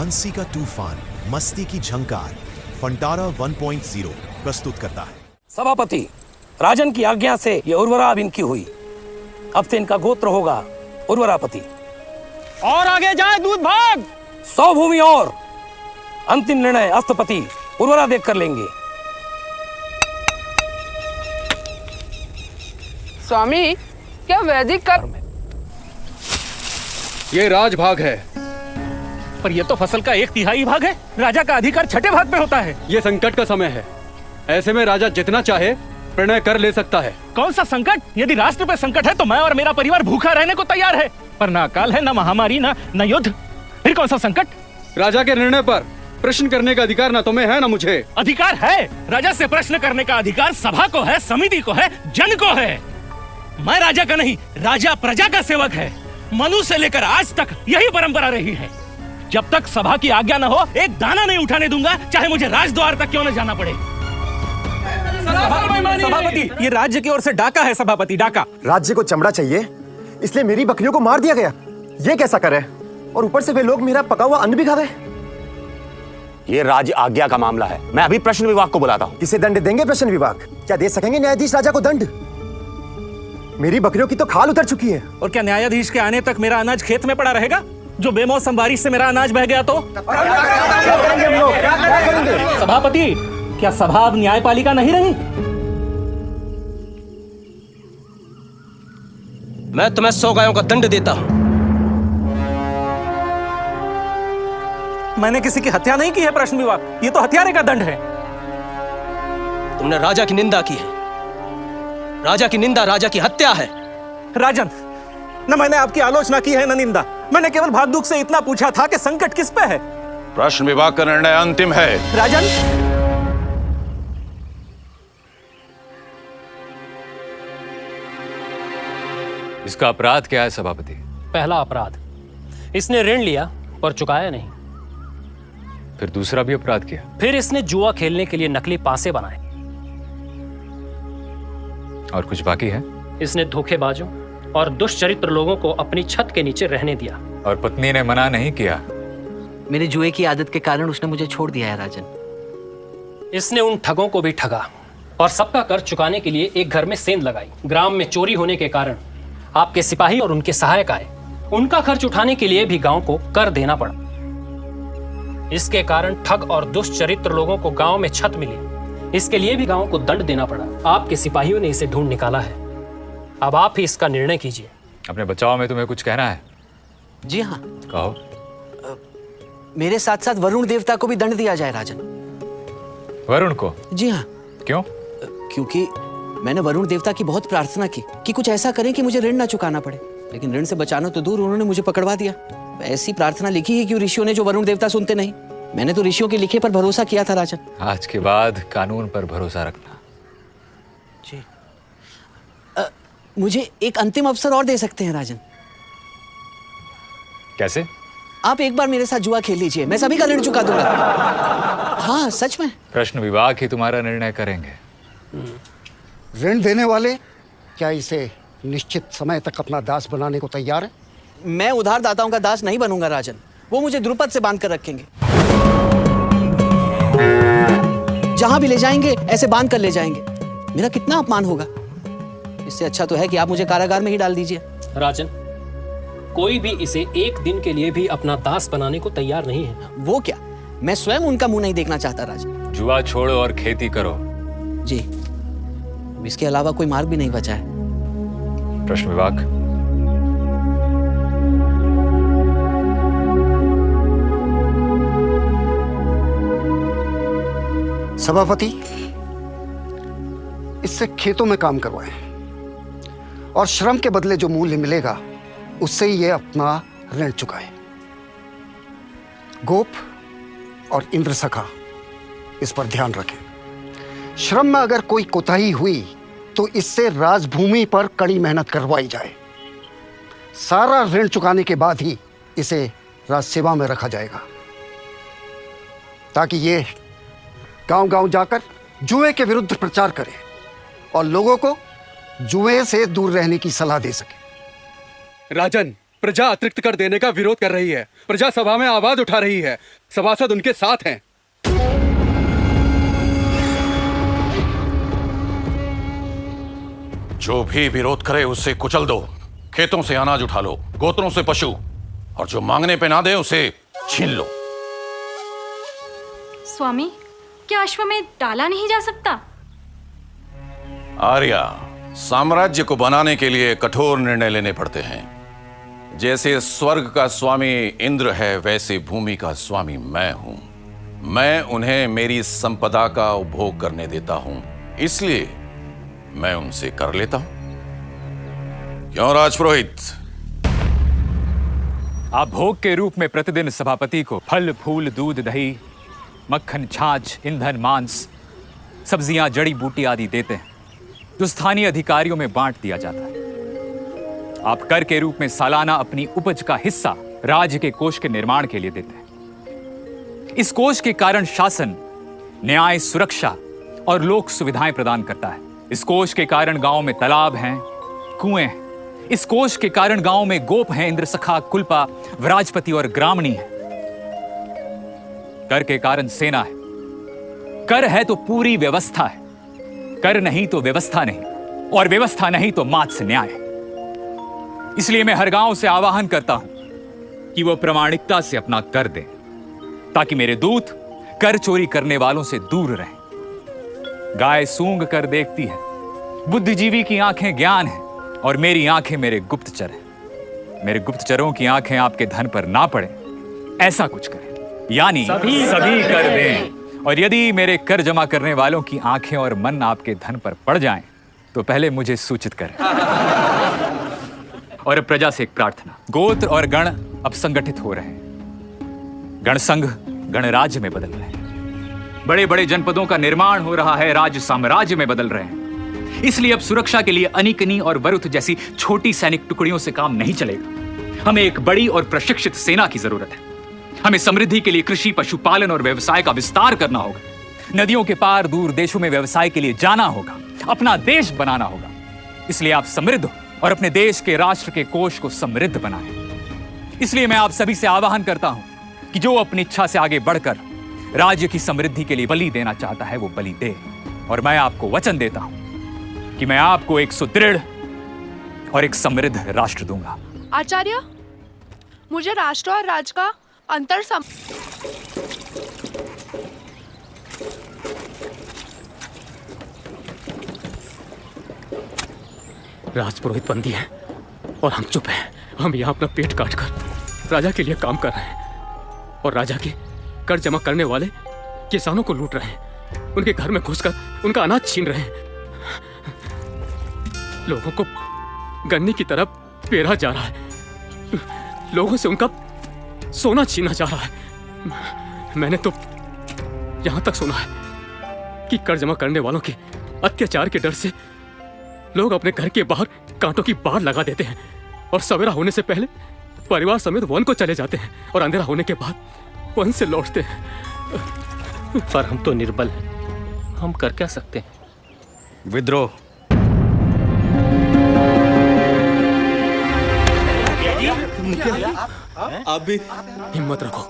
हंसी का तूफान, मस्ती की झंकार फंटारा 1.0 प्रस्तुत करता है। सभापति, राजन की आज्ञा से ये उर्वरा अब इनकी हुई। अब से इनका गोत्र होगा उर्वरापति। और आगे जाए दूध भाग। 100 भूमि और अंतिम निर्णय अस्तपति उर्वरा देख कर लेंगे। स्वामी, क्या वैदिक कर ये राजभाग है, पर ये तो फसल का 1/3 भाग है। राजा का अधिकार 6ठे भाग पे होता है। ये संकट का समय है, ऐसे में राजा जितना चाहे प्रणय कर ले सकता है। कौन सा संकट? यदि राष्ट्र पे संकट है तो मैं और मेरा परिवार भूखा रहने को तैयार है, पर ना अकाल है, ना महामारी, ना युद्ध। फिर कौन सा संकट? राजा के निर्णय पर प्रश्न करने का अधिकार ना तुम्हें है ना मुझे। अधिकार है, राजा से प्रश्न करने का अधिकार सभा को है, समिति को है, जन को है। मैं राजा का नहीं, राजा प्रजा का सेवक है। मनु से लेकर आज तक यही परंपरा रही है। जब तक सभा की आज्ञा न हो, एक दाना नहीं उठाने दूंगा, चाहे मुझे राजद्वार तक क्यों न जाना पड़े। सभापति, ये राज्य की ओर से डाका है। सभापति, डाका। राज्य को चमड़ा चाहिए, इसलिए मेरी बकरियों को मार दिया गया। ये कैसा करे? और ऊपर से वे लोग मेरा पका हुआ अन्न भी खा गए। ये राज्य आज्ञा का मामला है, मैं अभी प्रश्न विभाग को बुलाता हूँ। किसे दंड देंगे प्रश्न विभाग? क्या दे सकेंगे न्यायाधीश राजा को दंड? मेरी बकरियों की तो खाल उतर चुकी है। और क्या न्यायाधीश के आने तक मेरा अनाज खेत में पड़ा रहेगा? जो बेमौसम बारिश से मेरा अनाज बह गया तो? सभापति, क्या सभा अब न्यायपालिका नहीं रही? मैं तुम्हें 100 गायों का दंड देता हूं। मैंने किसी की हत्या नहीं की है प्रश्न विभाग, ये तो हत्यारे का दंड है। तुमने राजा की निंदा की है। राजा की निंदा राजा की हत्या है। राजन, न मैंने आपकी आलोचना की है न निंदा। मैंने केवल भागदूक से इतना पूछा था कि संकट किस पे है। प्रश्न विभाग का निर्णय अंतिम है। राजन, इसका अपराध क्या है सभापति? पहला अपराध, इसने ऋण लिया और चुकाया नहीं। फिर दूसरा भी अपराध किया। फिर इसने जुआ खेलने के लिए नकली पासे बनाए। और कुछ बाकी है? इसने धोखेबाजों और दुष्चरित्र लोगों को अपनी छत के नीचे रहने दिया। और पत्नी ने मना नहीं किया। मेरे जुए की आदत के कारण उसने मुझे छोड़ दिया है राजन। इसने उन ठगों को भी ठगा और सबका कर चुकाने के लिए एक घर में सेंध लगाई। ग्राम में चोरी होने के कारण आपके सिपाही और उनके सहायक आए। उनका खर्च उठाने के लिए भी गांव को कर देना पड़ा। इसके कारण ठग और दुष्चरित्र लोगों को गांव में छत मिली। इसके लिए भी गांव को दंड देना पड़ा। आपके सिपाहियों ने इसे ढूंढ निकाला है। अब आप ही इसका निर्णय कीजिए। अपने बचाव में तुम्हें कुछ कहना है? जी हाँ, कहो। मेरे साथ साथ वरुण देवता को भी दंड दिया जाए राजन। वरुण को? जी हाँ। क्यों? क्योंकि मैंने वरुण देवता की बहुत प्रार्थना की कि कुछ ऐसा करें कि मुझे ऋण ना चुकाना पड़े, लेकिन ऋण से बचाना तो दूर, उन्होंने मुझे पकड़वा दिया। ऐसी प्रार्थना लिखी है क्यों ऋषियों ने, जो वरुण देवता सुनते नहीं। मैंने तो ऋषियों के लिखे पर भरोसा किया था राजन। आज के बाद कानून पर भरोसा रखना। जी। मुझे एक अंतिम अवसर और दे सकते हैं राजन। कैसे? आप एक बार मेरे साथ जुआ खेल लीजिए, मैं सभी का ऋण चुका दूंगा। हाँ, सच में। प्रश्न विभाग ही तुम्हारा निर्णय करेंगे। ऋण देने वाले क्या इसे निश्चित समय तक अपना दास बनाने को तैयार है? मैं उधारदाताओं का दास नहीं बनूंगा राजन। वो मुझे द्रुपद से बांध कर रखेंगे। जहां भी ले जाएंगे ऐसे बांध कर ले जाएंगे। मेरा कितना अपमान होगा। इससे अच्छा तो है कि आप मुझे कारागार में ही डाल दीजिए। राजन, कोई भी इसे एक दिन के लिए भी अपना दास बनाने को तैयार नहीं है। वो क्या, मैं स्वयं उनका मुंह नहीं देखना चाहता राजन। जुआ छोड़ो और खेती करो। जी, इसके अलावा कोई मार्ग भी नहीं बचा है। प्रश्न विभाग। सभापति, इससे खेतों में काम करवाएं और श्रम के बदले जो मूल्य मिलेगा उससे ही ये अपना ऋण चुकाए। गोप और इंद्रसखा इस पर ध्यान रखें। श्रम में अगर कोई कोताही हुई तो इससे राजभूमि पर कड़ी मेहनत करवाई जाए। सारा ऋण चुकाने के बाद ही इसे राजसेवा में रखा जाएगा, ताकि ये गांव-गांव जाकर जुए के विरुद्ध प्रचार करे और लोगों को जुए से दूर रहने की सलाह दे सके। राजन, प्रजा अतिरिक्त कर देने का विरोध कर रही है। प्रजा सभा में आवाज उठा रही है। सभासद उनके साथ हैं। जो भी विरोध करे उससे कुचल दो, खेतों से अनाज उठा लो, गोत्रों से पशु, और जो मांगने पे ना दे उसे छीन लो। स्वामी, क्या अश्वमेध डाला नहीं जा सकता? आर्या, साम्राज्य को बनाने के लिए कठोर निर्णय लेने पड़ते हैं। जैसे स्वर्ग का स्वामी इंद्र है, वैसे भूमि का स्वामी मैं हूं। मैं उन्हें मेरी संपदा का उपभोग करने देता हूं, इसलिए मैं उनसे कर लेता हूं। क्यों राजपुरोहित? आप भोग के रूप में प्रतिदिन सभापति को फल, फूल, दूध, दही, मक्खन, छाछ, ईंधन, मांस, सब्जियां, जड़ी बूटी आदि देते हैं, जो स्थानीय अधिकारियों में बांट दिया जाता है। आप कर के रूप में सालाना अपनी उपज का हिस्सा राज्य के कोष के निर्माण के लिए देते हैं। इस कोष के कारण शासन न्याय, सुरक्षा और लोक सुविधाएं प्रदान करता है। इस कोष के कारण गांव में तालाब हैं, कुएं हैं। इस कोष के कारण गांव में गोप हैं, इंद्रसखा, कुलपा, विराजपति और ग्रामणी है। कर के कारण सेना है। कर है तो पूरी व्यवस्था है, कर नहीं तो व्यवस्था नहीं, और व्यवस्था नहीं तो मात्स्य न्याय। इसलिए मैं हर गांव से आह्वान करता हूं कि वो प्रामाणिकता से अपना कर दें, ताकि मेरे दूत कर चोरी करने वालों से दूर रहें। गाय सूंघ कर देखती है, बुद्धिजीवी की आंखें ज्ञान है, और मेरी आंखें मेरे गुप्तचर हैं। मेरे गुप्तचरों की आंखें आपके धन पर ना पड़े, ऐसा कुछ करें, यानी सभी कर दें। और यदि मेरे कर जमा करने वालों की आंखें और मन आपके धन पर पड़ जाएं, तो पहले मुझे सूचित करें। और अब प्रजा से एक प्रार्थना। गोत्र और गण अब संगठित हो रहे हैं। गण संघ गणराज्य में बदल रहे हैं। बड़े बड़े जनपदों का निर्माण हो रहा है, राज्य साम्राज्य में बदल रहे हैं। इसलिए अब सुरक्षा के लिए अनिकनी और वरुथ जैसी छोटी सैनिक टुकड़ियों से काम नहीं चलेगा। हमें एक बड़ी और प्रशिक्षित सेना की जरूरत है। हमें समृद्धि के लिए कृषि, पशुपालन और व्यवसाय का विस्तार करना होगा। नदियों के पार दूर देशों में व्यवसाय के लिए जाना होगा, अपना देश बनाना होगा। इसलिए आप समृद्ध हो और अपने देश के, राष्ट्र के कोष को समृद्ध बनाएं। इसलिए मैं आप सभी से आह्वान करता हूं कि जो अपनी इच्छा से आगे बढ़कर राज्य की समृद्धि के लिए बलि देना चाहता है, वो बलि दे। और मैं आपको वचन देता हूं कि मैं आपको एक सुदृढ़ और एक समृद्ध राष्ट्र दूंगा। आचार्य, मुझे राष्ट्र और राज का अंतर राजपुरोहित बंदी है और हम चुप हैं। हम यहाँ अपना पेट काट कर राजा के लिए काम कर रहे हैं, और राजा के कर जमा करने वाले किसानों को लूट रहे हैं, उनके घर में घुसकर उनका अनाज छीन रहे हैं। लोगों को गन्ने की तरफ पेरा जा रहा है, लोगों से उनका सोना छीना जा रहा है। मैंने तो यहां तक सुना है कि कर जमा करने वालों के अत्याचार के डर से लोग अपने घर के बाहर कांटों की बाड़ लगा देते हैं, और सवेरा होने से पहले परिवार समेत वन को चले जाते हैं, और अंधेरा होने के बाद वन से लौटते हैं। पर हम तो निर्बल हैं, हम कर क्या सकते हैं? विद्रोह। अभी हिम्मत रखो,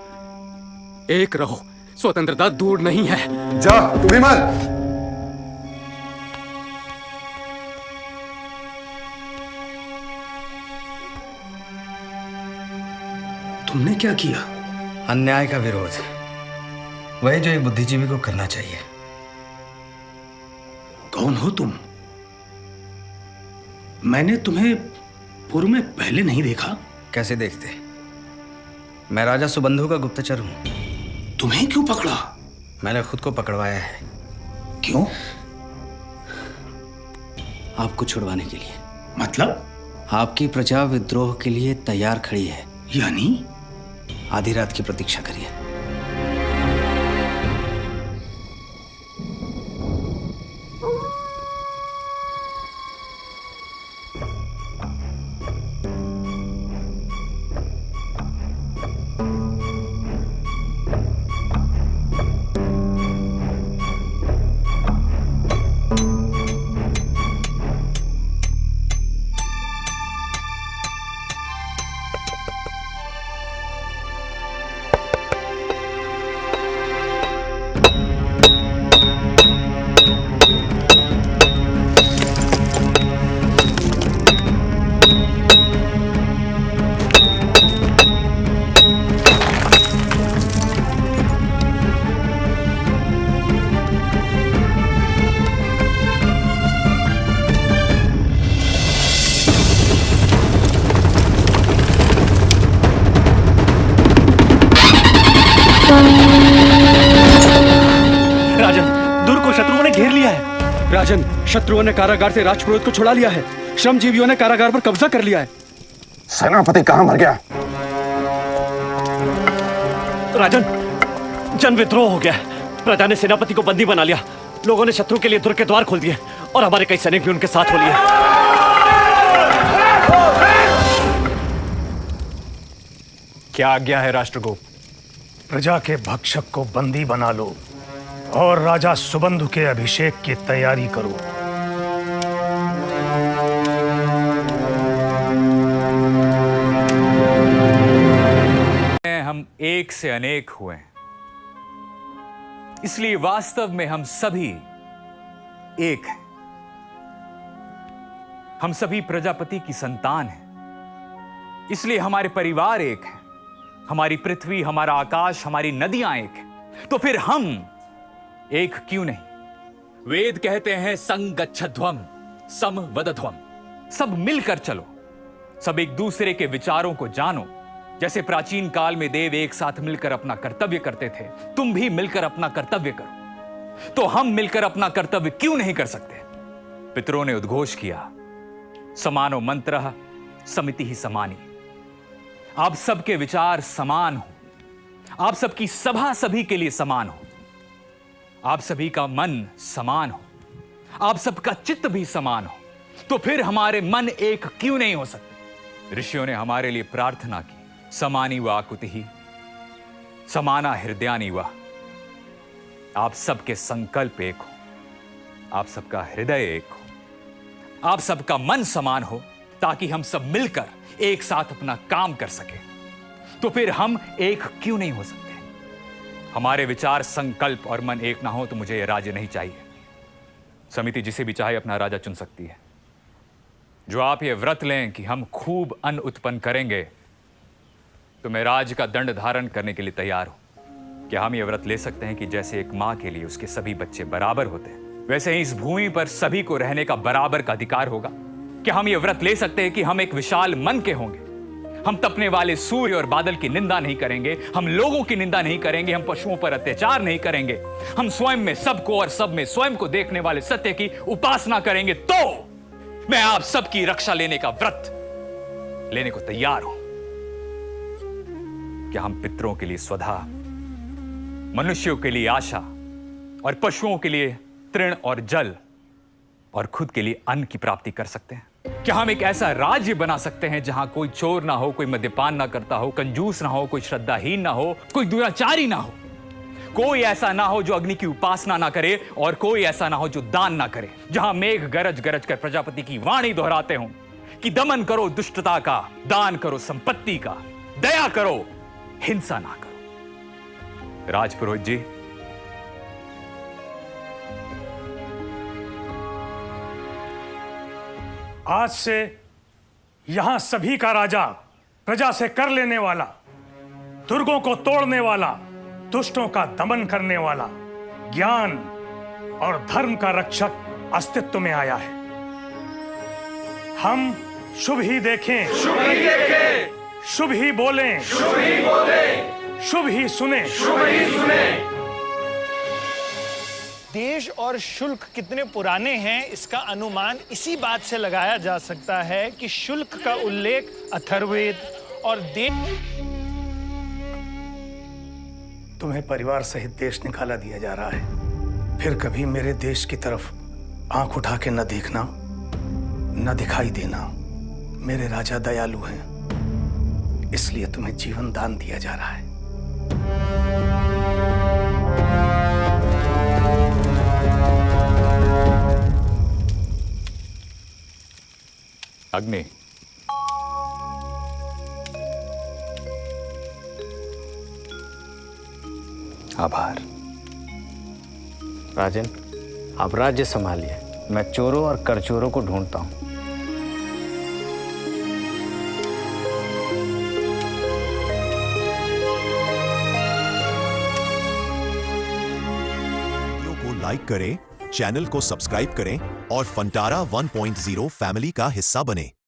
एक रहो, स्वतंत्रता दूर नहीं है। जा विमल। तुमने क्या किया? अन्याय का विरोध, वही जो एक बुद्धिजीवी को करना चाहिए। कौन हो तुम? मैंने तुम्हें पूर्व में पहले नहीं देखा। कैसे देखते? मैं राजा सुबंधु का गुप्तचर हूं। तुम्हें क्यों पकड़ा? मैंने खुद को पकड़वाया है। क्यों? आपको छुड़वाने के लिए। मतलब? आपकी प्रजा विद्रोह के लिए तैयार खड़ी है। यानी? आधी रात की प्रतीक्षा करिए। राजन, दुर्ग को शत्रुओं ने घेर लिया है। राजन, शत्रुओं ने कारागार से राजपुरोहित को छुड़ा लिया है। श्रमजीवियों ने कारागार पर कब्जा कर लिया है। सेनापति कहाँ मर गया? राजन, जन विद्रोह हो गया है। प्रजा ने सेनापति को बंदी बना लिया। लोगों ने शत्रु के लिए दुर्ग के द्वार खोल दिए और हमारे कई सैनिक भी उनके साथ हो लिए। क्या आज्ञा है राष्ट्रगोप? प्रजा के भक्षक को बंदी बना लो और राजा सुबंधु के अभिषेक की तैयारी करो। हम एक से अनेक हुए हैं, इसलिए वास्तव में हम सभी एक हैं। हम सभी प्रजापति की संतान हैं, इसलिए हमारे परिवार एक हैं। हमारी पृथ्वी, हमारा आकाश, हमारी नदियां एक हैं। तो फिर हम एक क्यों नहीं? वेद कहते हैं संगच्छध्वम सम वदध्वम, सब मिलकर चलो, सब एक दूसरे के विचारों को जानो। जैसे प्राचीन काल में देव एक साथ मिलकर अपना कर्तव्य करते थे, तुम भी मिलकर अपना कर्तव्य करो। तो हम मिलकर अपना कर्तव्य क्यों नहीं कर सकते? पितरों ने उद्घोष किया, समानो मंत्रः समिति ही समानी। आप सबके विचार समान हो, आप सबकी सभा सभी के लिए समान हो, आप सभी का मन समान हो, आप सबका चित्त भी समान हो। तो फिर हमारे मन एक क्यों नहीं हो सकते? ऋषियों ने हमारे लिए प्रार्थना की, समानी व आकुति समाना हृदयानि वा। आप सबके संकल्प एक हो, आप सबका हृदय एक हो, आप सबका मन समान हो, ताकि हम सब मिलकर एक साथ अपना काम कर सके। तो फिर हम एक क्यों नहीं हो सकते? हमारे विचार, संकल्प और मन एक ना हो तो मुझे यह राज्य नहीं चाहिए। समिति जिसे भी चाहे अपना राजा चुन सकती है। जो आप ये व्रत लें कि हम खूब अन्न उत्पन्न करेंगे, तो मैं राज का दंड धारण करने के लिए तैयार हूं। क्या हम ये व्रत ले सकते हैं कि जैसे एक मां के लिए उसके सभी बच्चे बराबर होते हैं, वैसे ही इस भूमि पर सभी को रहने का बराबर का अधिकार होगा? क्या हम ये व्रत ले सकते हैं कि हम एक विशाल मन के होंगे? हम तपने वाले सूर्य और बादल की निंदा नहीं करेंगे, हम लोगों की निंदा नहीं करेंगे, हम पशुओं पर अत्याचार नहीं करेंगे, हम स्वयं में सबको और सब में स्वयं को देखने वाले सत्य की उपासना करेंगे। तो मैं आप सबकी रक्षा लेने का व्रत लेने को तैयार हूं। क्या हम पितरों के लिए स्वधा, मनुष्यों के लिए आशा और पशुओं के लिए तृण और जल और खुद के लिए अन्न की प्राप्ति कर सकते हैं? क्या हम एक ऐसा राज्य बना सकते हैं जहां कोई चोर ना हो, कोई मद्यपान ना करता हो, कंजूस ना हो, कोई श्रद्धाहीन ना हो, कोई दुराचारी ना हो, कोई ऐसा ना हो जो अग्नि की उपासना ना करे और कोई ऐसा ना हो जो दान ना करे, जहां मेघ गरज गरज कर प्रजापति की वाणी दोहराते हो कि दमन करो दुष्टता का, दान करो संपत्ति का, दया करो, हिंसा ना करो। राजपुरोहित जी, आज से यहां सभी का राजा, प्रजा से कर लेने वाला, दुर्गों को तोड़ने वाला, दुष्टों का दमन करने वाला, ज्ञान और धर्म का रक्षक अस्तित्व में आया है। हम शुभ ही देखें, शुभ ही देखें, शुभ ही बोलें, शुभ ही बोलें, शुभ ही सुने, शुभ ही सुने। देश और शुल्क कितने पुराने हैं, इसका अनुमान इसी बात से लगाया जा सकता है कि शुल्क का उल्लेख अथर्ववेद और तुम्हें परिवार सहित देश निकाला दिया जा रहा है। फिर कभी मेरे देश की तरफ आंख उठा के न देखना, न दिखाई देना। मेरे राजा दयालु हैं, इसलिए तुम्हें जीवन दान दिया जा रहा है। अग्नि, आभार। राजन, आप राज्य संभालिए, मैं चोरों और करचोरों को ढूंढता हूं। वीडियो को लाइक करें, चैनल को सब्सक्राइब करें और फंटारा 1.0 फैमिली का हिस्सा बने।